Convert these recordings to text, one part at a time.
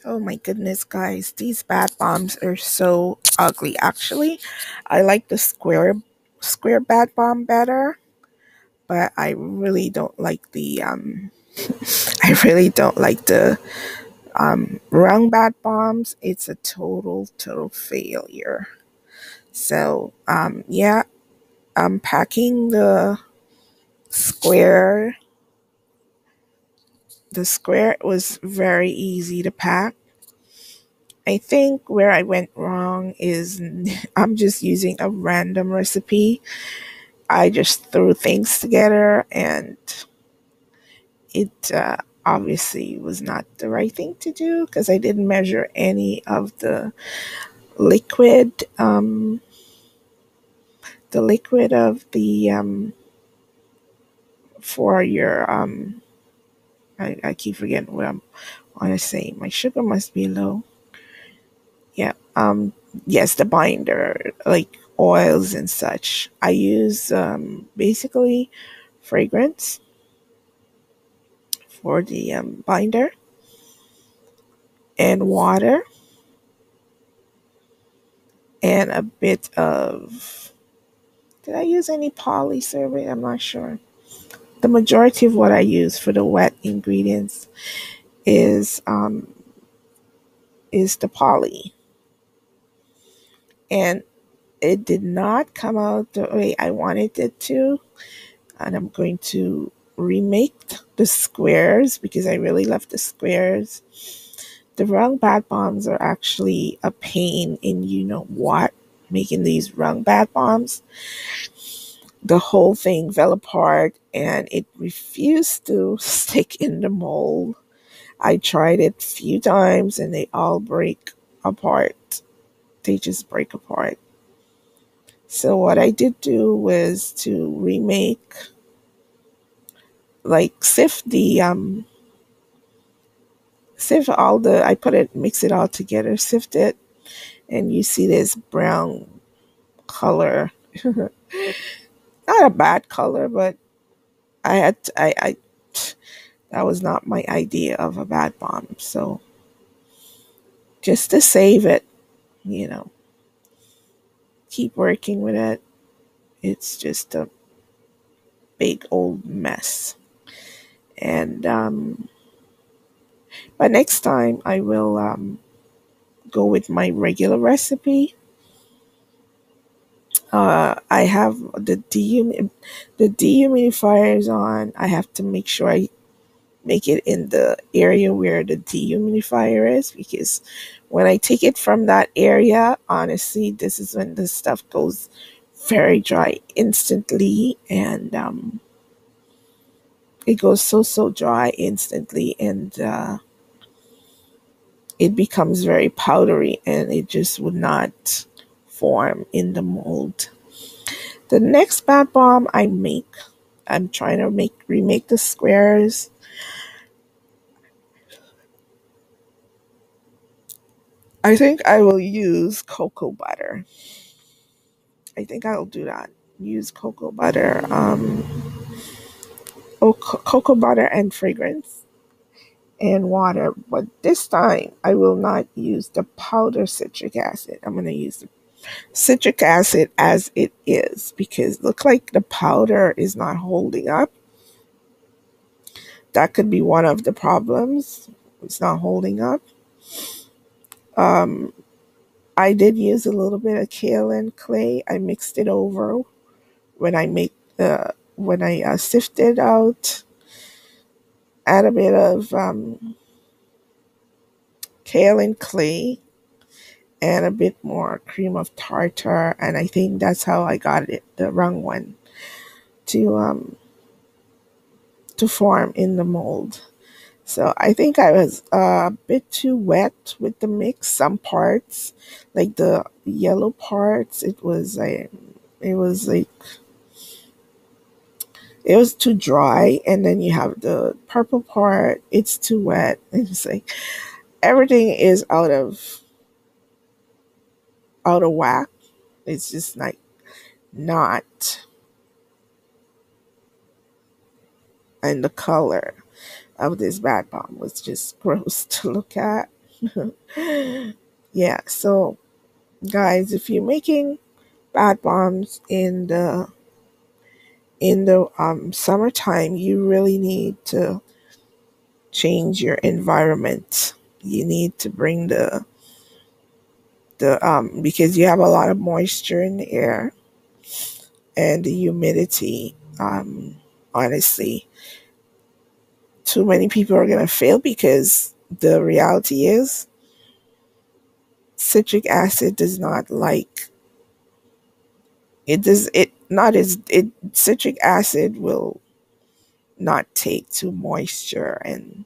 Oh my goodness, guys, these bath bombs are so ugly. Actually, I like the square bath bomb better, but I really don't like the I really don't like the round bath bombs. It's a total failure. So yeah, packing square the square was very easy to pack. I think where I went wrong is I'm just using a random recipe. I just threw things together, and it obviously was not the right thing to do because I didn't measure any of liquid, the liquid of the for your I keep forgetting what I'm want to say. My sugar must be low. Yeah. Yes, the binder, like oils and such. I use basically fragrance for the binder and water and a bit of. Did I use any polysorbate? I'm not sure. The majority of what I use for the wet ingredients is um, is the poly, and it did not come out the way I wanted it to. And I'm going to remake the squares because I really love the squares. The wrong bath bombs are actually a pain in you know what, making these wrong bath bombs. The whole thing fell apart and it refused to stick in the mold. I tried it a few times and they all break apart. They just break apart. So what I did do was to remake, like sift all the, I put it, mix it all together, sift it, and you see this brown color. Not a bad color, but I had I that was not my idea of a bad bomb. So just to save it, you know, keep working with it. It's just a big old mess. And but next time I will go with my regular recipe. I have the dehumidifiers on. I have to make sure I make it in the area where the dehumidifier is because when I take it from that area, honestly, this is when the stuff goes very dry instantly, and it goes so dry instantly, and it becomes very powdery, and it just would not form in the mold. The next bath bomb I'm trying to make remake the squares. I think I will use cocoa butter. I think I'll do that. Use cocoa butter, cocoa butter and fragrance and water. But this time, I will not use the powder citric acid. I'm going to use the citric acid as it is because look like the powder is not holding up. That could be one of the problems. It's not holding up. Um, I did use a little bit of kaolin clay. I mixed it over when I make when I sifted out, add a bit of kaolin clay and a bit more cream of tartar, and I think that's how I got it the wrong one to form in the mold. So I think I was a bit too wet with the mix. Some parts, like the yellow parts, it was like it was too dry, and then you have the purple part. It's too wet. It's like everything is out of whack. It's just like not, and the color. of this bath bomb was just gross to look at. Yeah, so guys, if you're making bath bombs in the summertime, you really need to change your environment. You need to bring the because you have a lot of moisture in the air and the humidity. Honestly, too many people are gonna fail because the reality is citric acid does not like it does it not as it citric acid will not take to moisture and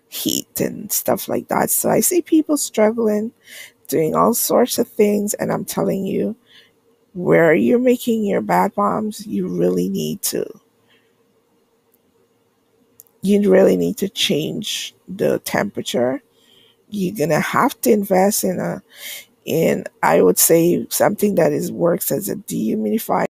heat and stuff like that. So I see people struggling, doing all sorts of things, and I'm telling you, where you're making your bath bombs, you really need to change the temperature. You're gonna have to invest in I would say something that is works as a dehumidifier